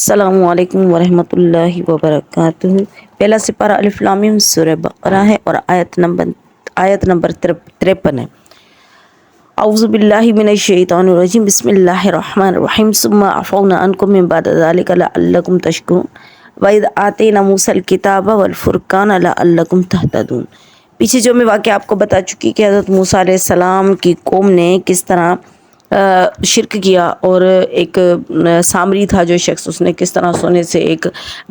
السلام علیکم ورحمۃ اللہ وبرکاتہ۔ پہلا سپارہ الف لام میم سورہ بقرہ ہے اور آیت نمبر 53 ہے۔ اعوذ باللہ من الشیطان الرجیم، بسم اللہ الرحمن الرحیم۔ ثم عفونا عنکم من بعد ذلک لعلکم تشکرون وَإِذْ آتَيْنَا مُوسَى الْكِتَابَ وَالْفُرْقَانَ لَعَلَّكُمْ تَهْتَدُونَ۔ پیچھے جو میں واقعہ آپ کو بتا چکی کہ حضرت موسیٰ علیہ السلام کی قوم نے کس طرح شرک کیا، اور ایک سامری تھا جو شخص، اس نے کس طرح سونے سے ایک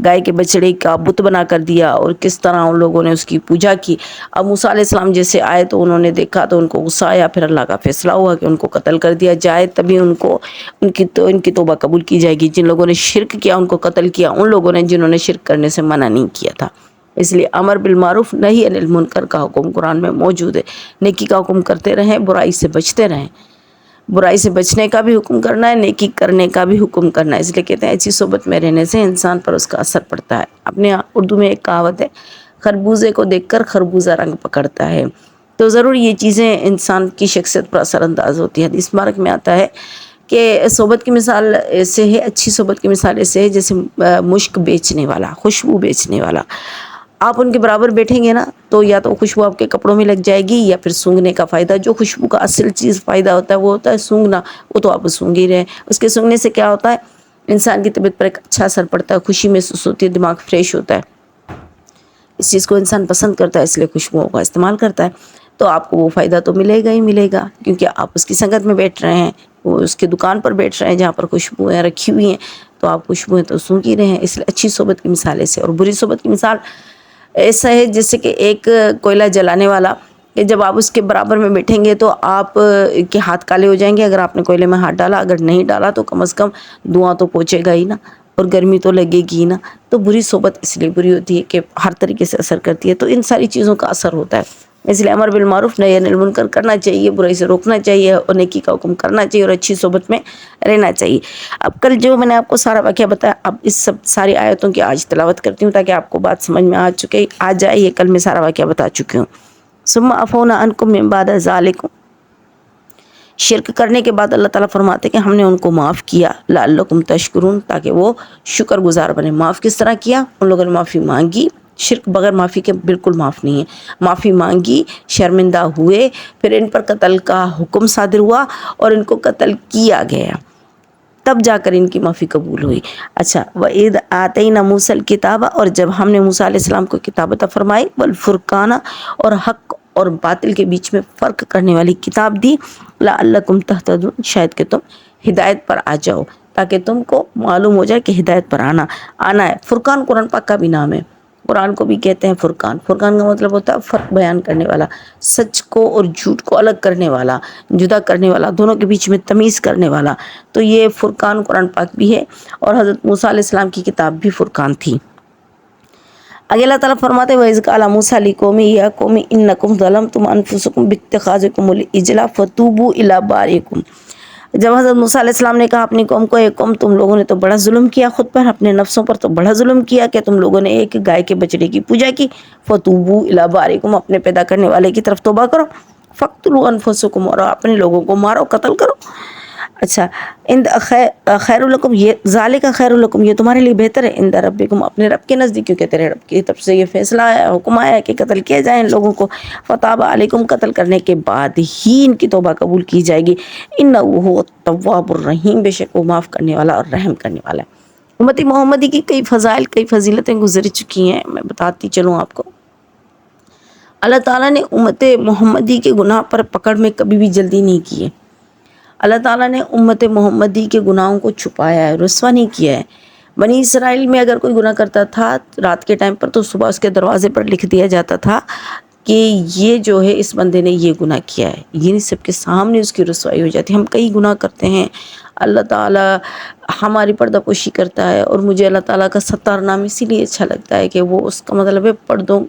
گائے کے بچڑے کا بت بنا کر دیا، اور کس طرح ان لوگوں نے اس کی پوجا کی۔ اب موسیٰ علیہ السلام جیسے آئے تو انہوں نے دیکھا تو ان کو غصہ آیا، پھر اللہ کا فیصلہ ہوا کہ ان کو قتل کر دیا جائے، تبھی ان کی توبہ قبول کی جائے گی۔ جن لوگوں نے شرک کیا ان کو قتل کیا ان لوگوں نے جنہوں نے شرک کرنے سے منع نہیں کیا تھا۔ اس لیے امر بالمعروف نہی عن المنکر کا حکم قرآن میں موجود ہے۔ نیکی کا حکم کرتے رہیں، برائی سے بچتے رہیں۔ برائی سے بچنے کا بھی حکم کرنا ہے، نیکی کرنے کا بھی حکم کرنا ہے۔ اس لیے کہتے ہیں اچھی صحبت میں رہنے سے انسان پر اس کا اثر پڑتا ہے۔ اپنے اردو میں ایک کہاوت ہے، خربوزے کو دیکھ کر خربوزہ رنگ پکڑتا ہے۔ تو ضرور یہ چیزیں انسان کی شخصیت پر اثر انداز ہوتی ہیں۔ حدیث مبارک میں آتا ہے کہ صحبت کی مثال ایسے ہے، اچھی صحبت کی مثال ایسے ہے جیسے مشک بیچنے والا، خوشبو بیچنے والا۔ آپ ان کے برابر بیٹھیں گے نا تو یا تو خوشبو آپ کے کپڑوں میں لگ جائے گی، یا پھر سونگھنے کا فائدہ، جو خوشبو کا اصل چیز فائدہ ہوتا ہے وہ ہوتا ہے سونگھنا، وہ تو آپ سونگھ ہی رہے۔ اس کے سونگھنے سے کیا ہوتا ہے؟ انسان کی طبیعت پر ایک اچھا اثر پڑتا ہے، خوشی محسوس ہوتی ہے، دماغ فریش ہوتا ہے۔ اس چیز کو انسان پسند کرتا ہے، اس لیے خوشبوؤں کا استعمال کرتا ہے۔ تو آپ کو وہ فائدہ تو ملے گا ہی ملے گا، کیونکہ آپ اس کی سنگت میں بیٹھ رہے ہیں، وہ اس کی دکان پر بیٹھ رہے ہیں جہاں پر خوشبوئیں رکھی ہوئی ہیں، تو آپ خوشبوئیں تو سونگھ ہی رہے ہیں۔ اس لیے اچھی صحبت کی مثال ایسے، اور بری صحبت کی مثال ایسا ہے جیسے کہ ایک کوئلہ جلانے والا، کہ جب آپ اس کے برابر میں بیٹھیں گے تو آپ کے ہاتھ کالے ہو جائیں گے اگر آپ نے کوئلے میں ہاتھ ڈالا، اگر نہیں ڈالا تو کم از کم دھواں تو پہنچے گا ہی نا، اور گرمی تو لگے گی نا۔ تو بری صحبت اس لیے بری ہوتی ہے کہ ہر طریقے سے اثر کرتی ہے، تو ان ساری چیزوں کا اثر ہوتا ہے۔ اس لیے امر بالمعروف نہی عن المنکر کرنا چاہیے، برائی سے روکنا چاہیے، اور نیکی کا حکم کرنا چاہیے، اور اچھی صحبت میں رہنا چاہیے۔ اب کل جو میں نے آپ کو سارا واقعہ بتایا، اب اس سب ساری آیتوں کی آج تلاوت کرتی ہوں تاکہ آپ کو بات سمجھ میں آ جائے۔ یہ کل میں سارا واقعہ بتا چکی ہوں۔ ثم عفونا عنکم من بعد ذلک، شرک کرنے کے بعد اللہ تعالیٰ فرماتے ہیں کہ ہم نے ان کو معاف کیا، لعلکم تشکرون، تاکہ وہ شکر گزار بنے۔ معاف کس طرح کیا؟ ان لوگوں نے معافی مانگی، شرک بغیر معافی کے بالکل معاف نہیں ہے۔ معافی مانگی، شرمندہ ہوئے، پھر ان پر قتل کا حکم صادر ہوا اور ان کو قتل کیا گیا، تب جا کر ان کی معافی قبول ہوئی۔ اچھا، وَإِذْ آتَيْنَا مُوسَى الْكِتَابَ، اور جب ہم نے موسیٰ علیہ السلام کو کتاب عطا فرمائی، وَالْفُرْقَانَ، اور حق اور باطل کے بیچ میں فرق کرنے والی کتاب دی، لَعَلَّكُمْ تَهْتَدُونَ، شاید کہ تم ہدایت پر آ جاؤ، تاکہ تم کو معلوم ہو جائے کہ ہدایت پر آنا ہے۔ فرقان قرآن پاک کا بھی نام ہے، قرآن کو بھی کہتے ہیں فرقان۔ فرقان کا مطلب ہوتا ہے فرق بیان کرنے والا، سچ کو اور جھوٹ کو الگ کرنے والا، جدا کرنے والا، دونوں کے بیچ میں تمیز کرنے والا۔ تو یہ فرقان قرآن پاک بھی ہے، اور حضرت موسیٰ علیہ السلام کی کتاب بھی فرقان تھی۔ آگے اللہ تعالیٰ فرماتے ہیں وَإِذْ قَالَ مُوسَىٰ لِقَوْمِهِ يَا قَوْمِ إِنَّكُمْ ظَلَمْتُمْ أَنفُسَكُمْ بِاتِّخَاذِكُمُ الْعِجْلَ فَتُوبُوا إِلَىٰ بَارِئِكُمْ۔ جب حضرت موسیٰ علیہ السلام نے کہا اپنی قوم کو، اے قوم تم لوگوں نے تو بڑا ظلم کیا خود پر، اپنے نفسوں پر تو بڑا ظلم کیا کہ تم لوگوں نے ایک گائے کے بچڑے کی پوجا کی۔ فَتُوبُوا إِلَىٰ بَارِئِكُمْ، اپنے پیدا کرنے والے کی طرف توبہ کرو۔ فَاقْتُلُوا أَنفُسَكُمْ، اور اپنے لوگوں کو مارو، قتل کرو۔ اچھا، خیر لکم، یہ ذالک خیر لکم، یہ تمہارے لیے بہتر ہے، عند ربکم، اپنے رب کے نزدیک، کیونکہ تیرے رب کی طرف سے یہ فیصلہ آیا، حکم آیا کہ قتل کیے جائیں ان لوگوں کو۔ فتاب علیکم، قتل کرنے کے بعد ہی ان کی توبہ قبول کی جائے گی۔ انہ هو التواب الرحیم، بے شک وہ معاف کرنے والا اور رحم کرنے والا ہے۔ امت محمدی کی کئی فضائل، کئی فضیلتیں گزر چکی ہیں، میں بتاتی چلوں آپ کو۔ اللہ تعالیٰ نے امت محمدی کے گناہ پر پکڑ میں کبھی بھی جلدی نہیں کی ہے۔ اللہ تعالیٰ نے امت محمدی کے گناہوں کو چھپایا ہے، رسوا نہیں کیا ہے۔ بنی اسرائیل میں اگر کوئی گناہ کرتا تھا رات کے ٹائم پر تو صبح اس کے دروازے پر لکھ دیا جاتا تھا کہ یہ جو ہے اس بندے نے یہ گناہ کیا ہے، یہ سب کے سامنے اس کی رسوائی ہو جاتی ہے۔ ہم کئی گناہ کرتے ہیں، اللہ تعالیٰ ہماری پردہ پوشی کرتا ہے، اور مجھے اللہ تعالیٰ کا ستار نام اسی لیے اچھا لگتا ہے کہ وہ اس کا مطلب ہے پردوں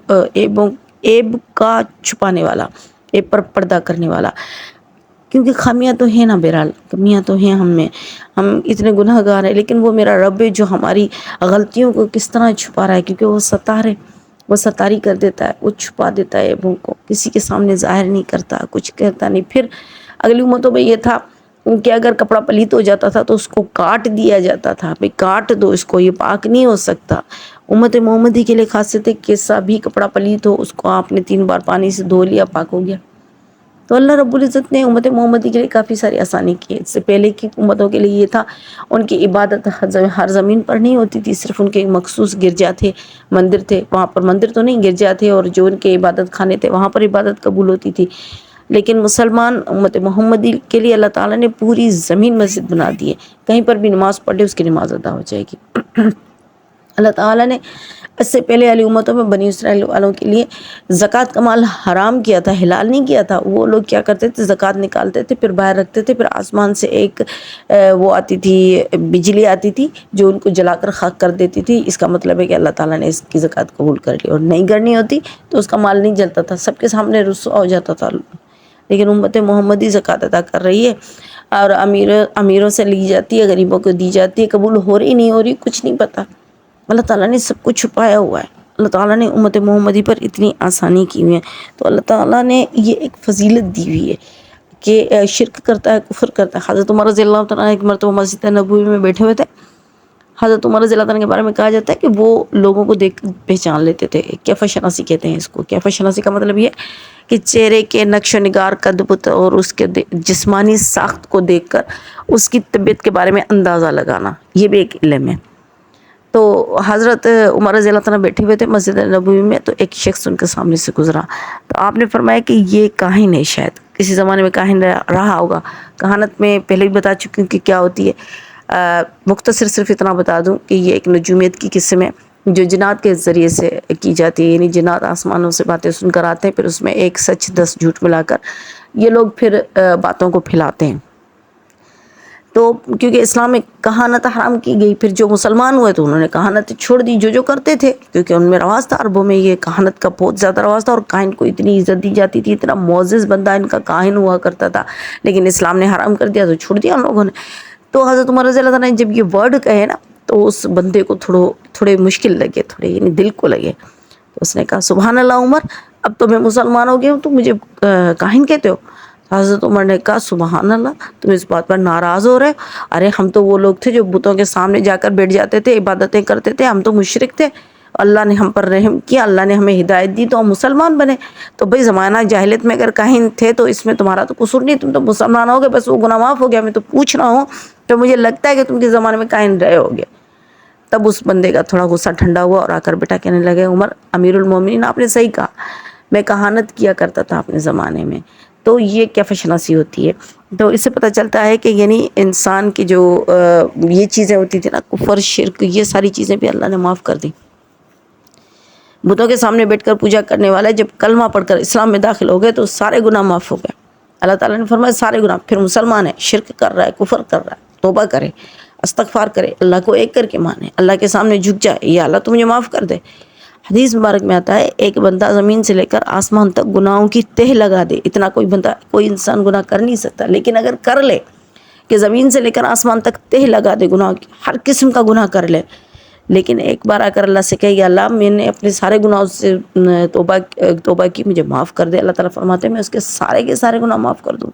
عیب کا چھپانے والا، عیب پر پردہ کرنے والا۔ کیونکہ خامیاں تو ہیں نا، بہرحال کمیاں تو ہیں ہم میں، ہم اتنے گناہ گار ہیں، لیکن وہ میرا رب ہے جو ہماری غلطیوں کو کس طرح چھپا رہا ہے، کیونکہ وہ ستار ہے، وہ ستاری کر دیتا ہے، وہ چھپا دیتا ہے عیبوں کو، کسی کے سامنے ظاہر نہیں کرتا، کچھ کہتا نہیں۔ پھر اگلی امتوں میں یہ تھا کہ اگر کپڑا پلیت ہو جاتا تھا تو اس کو کاٹ دیا جاتا تھا، بھئی کاٹ دو اس کو، یہ پاک نہیں ہو سکتا۔ امت محمدی کے لیے خاصیت ہے کہ کیسا بھی کپڑا پلیت ہو اس کو آپ نے 3 بار پانی سے دھو لیا، پاک ہو گیا۔ تو اللہ رب العزت نے امت محمدی کے لیے کافی ساری آسانی کی ہے۔ اس سے پہلے کی امتوں کے لیے یہ تھا، ان کی عبادت ہر زمین پر نہیں ہوتی تھی، صرف ان کے مخصوص گرجا تھے، مندر تھے، وہاں پر مندر تو نہیں گرجا تھے، اور جو ان کے عبادت خانے تھے وہاں پر عبادت قبول ہوتی تھی۔ لیکن مسلمان امت محمدی کے لیے اللہ تعالیٰ نے پوری زمین مسجد بنا دی ہے، کہیں پر بھی نماز پڑھ لے اس کی نماز ادا ہو جائے گی۔ اللہ تعالیٰ نے اس سے پہلے علی امتوں میں بنی اسرائیل والوں کے لیے زکوٰۃ کا مال حرام کیا تھا، حلال نہیں کیا تھا۔ وہ لوگ کیا کرتے تھے، زکوٰۃ نکالتے تھے، پھر باہر رکھتے تھے، پھر آسمان سے ایک وہ آتی تھی، بجلی آتی تھی جو ان کو جلا کر خاک کر دیتی تھی۔ اس کا مطلب ہے کہ اللہ تعالیٰ نے اس کی زکوٰۃ قبول کر لی، اور نہیں کرنی ہوتی تو اس کا مال نہیں جلتا تھا، سب کے سامنے رسوا ہو جاتا تھا۔ لیکن امت محمدی زکوٰۃ ادا کر رہی ہے، اور امیروں سے لی جاتی ہے، غریبوں کو دی جاتی ہے، قبول ہو رہی نہیں ہو رہی کچھ نہیں پتا۔ اللہ تعالیٰ نے سب کچھ چھپایا ہوا ہے۔ اللہ تعالیٰ نے امت محمدی پر اتنی آسانی کی ہوئی ہے، تو اللہ تعالیٰ نے یہ ایک فضیلت دی ہوئی ہے کہ شرک کرتا ہے، کفر کرتا ہے۔ حضرت عمر رضی اللہ تعالیٰ ایک مرتبہ مسجد نبوی میں بیٹھے ہوئے تھے۔ حضرت عمر رضی اللہ تعالیٰ کے بارے میں کہا جاتا ہے کہ وہ لوگوں کو دیکھ کر پہچان لیتے تھے۔ کیفیہ شناسی کہتے ہیں اس کو۔ کیفیہ شناسی کا مطلب یہ کہ چہرے کے نقش و نگار، قد بت اور اس کے جسمانی ساخت کو دیکھ کر اس کی طبیعت کے بارے میں اندازہ لگانا، یہ بھی ایک علم ہے۔ تو حضرت عمر رضی اللہ تعالیٰ بیٹھے ہوئے تھے مسجد نبوی میں، تو ایک شخص ان کے سامنے سے گزرا، تو آپ نے فرمایا کہ یہ کاہن ہے، شاید کسی زمانے میں کاہن رہا ہوگا۔ کہانت میں پہلے بھی بتا چکی ہوں کہ کیا ہوتی ہے، مختصر صرف اتنا بتا دوں کہ یہ ایک نجومیت کی قسم ہے جو جنات کے ذریعے سے کی جاتی ہے، یعنی جنات آسمانوں سے باتیں سن کر آتے ہیں، پھر اس میں ایک سچ 10 جھوٹ ملا کر یہ لوگ پھر باتوں کو پھیلاتے ہیں۔ تو کیونکہ اسلام میں کہانت حرام کی گئی، پھر جو مسلمان ہوئے تو انہوں نے کہانت چھوڑ دی، جو کرتے تھے، کیونکہ ان میں رواج تھا، عربوں میں یہ کہانت کا بہت زیادہ رواج تھا، اور کاہن کو اتنی عزت دی جاتی تھی، اتنا معزز بندہ ان کا کاہن ہوا کرتا تھا، لیکن اسلام نے حرام کر دیا تو چھوڑ دیا ان لوگوں نے۔ تو حضرت عمر رضی اللہ عنہ نے جب یہ ورڈ کہے نا تو اس بندے کو تھوڑے مشکل لگے، تھوڑے یعنی دل کو لگے، تو اس نے کہا سبحان اللہ عمر، اب تو میں مسلمان ہو گیا ہوں، تم مجھے کاہن کہتے ہو؟ حضرت عمر نے کہا سبحان اللہ، تم اس بات پر ناراض ہو رہے؟ ارے ہم تو وہ لوگ تھے جو بتوں کے سامنے جا کر بیٹھ جاتے تھے، عبادتیں کرتے تھے، ہم تو مشرک تھے، اللہ نے ہم پر رحم کیا، اللہ نے ہمیں ہدایت دی تو ہم مسلمان بنے۔ تو بھئی زمانہ جاہلیت میں اگر کاہن تھے تو اس میں تمہارا تو قصور نہیں، تم تو مسلمان ہو گئے، بس وہ گناہ معاف ہو گیا۔ میں تو پوچھ رہا ہوں، تو مجھے لگتا ہے کہ تم کے زمانے میں کاہن رہے ہوگے۔ تب اس بندے کا تھوڑا غصہ ٹھنڈا ہوا اور آ کر بیٹا کہنے لگے عمر امیر المومنین، آپ نے صحیح کہا، میں کہانت کیا کرتا تھا اپنے زمانے میں۔ تو یہ کیفیہ شناسی ہوتی ہے۔ تو اس سے پتہ چلتا ہے کہ یعنی انسان کی جو یہ چیزیں ہوتی تھی نا، کفر، شرک، یہ ساری چیزیں بھی اللہ نے معاف کر دی۔ بتوں کے سامنے بیٹھ کر پوجا کرنے والا جب کلمہ پڑھ کر اسلام میں داخل ہو گئے تو سارے گناہ معاف ہو گئے۔ اللہ تعالیٰ نے فرمایا سارے گناہ، پھر مسلمان ہے، شرک کر رہا ہے، کفر کر رہا ہے، توبہ کرے، استغفار کرے، اللہ کو ایک کر کے مانے، اللہ کے سامنے جھک جائے، یا اللہ تو مجھے معاف کر دے۔ حدیث مبارک میں آتا ہے ایک بندہ زمین سے لے کر آسمان تک گناہوں کی تہ لگا دے، اتنا کوئی انسان گناہ کر نہیں سکتا، لیکن اگر کر لے کہ زمین سے لے کر آسمان تک تہ لگا دے گناہ کی، ہر قسم کا گناہ کر لے، لیکن ایک بار آ کر اللہ سے کہے یا اللہ میں نے اپنے سارے گناہوں سے توبہ کی، مجھے معاف کر دے، اللہ تعالیٰ فرماتے ہیں میں اس کے سارے گناہ معاف کر دوں۔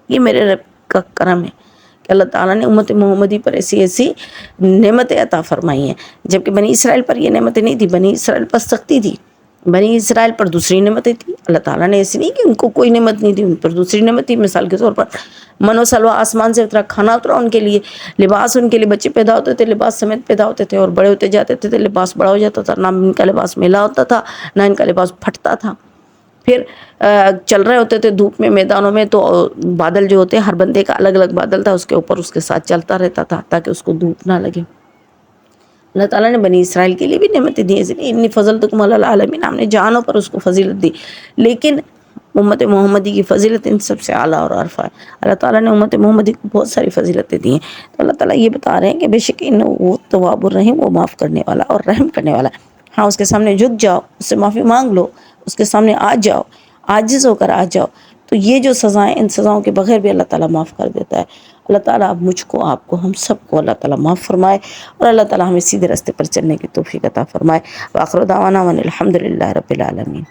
یہ میرے رب کا کرم ہے کہ اللہ تعالیٰ نے امت محمدی پر ایسی نعمتیں عطا فرمائی ہیں، جبکہ بنی اسرائیل پر یہ نعمتیں نہیں تھی، بنی اسرائیل پر سختی تھی، بنی اسرائیل پر دوسری نعمتیں تھیں۔ اللہ تعالیٰ نے ایسی نہیں کہ ان کو کوئی نعمت نہیں تھی، ان پر دوسری نعمت تھی۔ مثال کے طور پر من و سلوہ آسمان سے اترا، کھانا اترا ان کے لیے، لباس ان کے لیے، بچے پیدا ہوتے تھے لباس سمیت پیدا ہوتے تھے، اور بڑے ہوتے جاتے تھے لباس بڑا ہو جاتا تھا، نہ ان کا لباس میلا ہوتا تھا نہ ان کا لباس پھٹتا تھا۔ پھر چل رہے ہوتے تھے دھوپ میں، میدانوں میں، تو بادل جو ہوتے ہیں ہر بندے کا الگ الگ بادل تھا، اس کے اوپر اس کے ساتھ چلتا رہتا تھا تاکہ اس کو دھوپ نہ لگے۔ اللہ تعالیٰ نے بنی اسرائیل کے لیے بھی نعمتیں دی، اس لیے انی فضلتکم علی العالمین، ہم نے جہانوں پر اس کو فضیلت دی، لیکن امت محمدی کی فضیلت ان سب سے اعلیٰ اور عرفہ ہے۔ اللہ تعالیٰ نے امت محمدی کو بہت ساری فضیلتیں دی ہیں، تو اللہ تعالیٰ یہ بتا رہے ہیں کہ بے شک وہ تواب الرحیم، وہ معاف کرنے والا اور رحم کرنے والا ہے۔ ہاں اس کے سامنے جھک جاؤ، اس سے معافی مانگ لو، اس کے سامنے آ جاؤ، عاجز ہو کر آ جاؤ، تو یہ جو سزائیں، ان سزاؤں کے بغیر بھی اللہ تعالیٰ معاف کر دیتا ہے۔ اللہ تعالیٰ اب مجھ کو، آپ کو، ہم سب کو اللہ تعالیٰ معاف فرمائے، اور اللہ تعالیٰ ہمیں سیدھے راستے پر چلنے کی توفیق عطا فرمائے۔ وآخر دعوانا ان الحمد للہ رب العالمین۔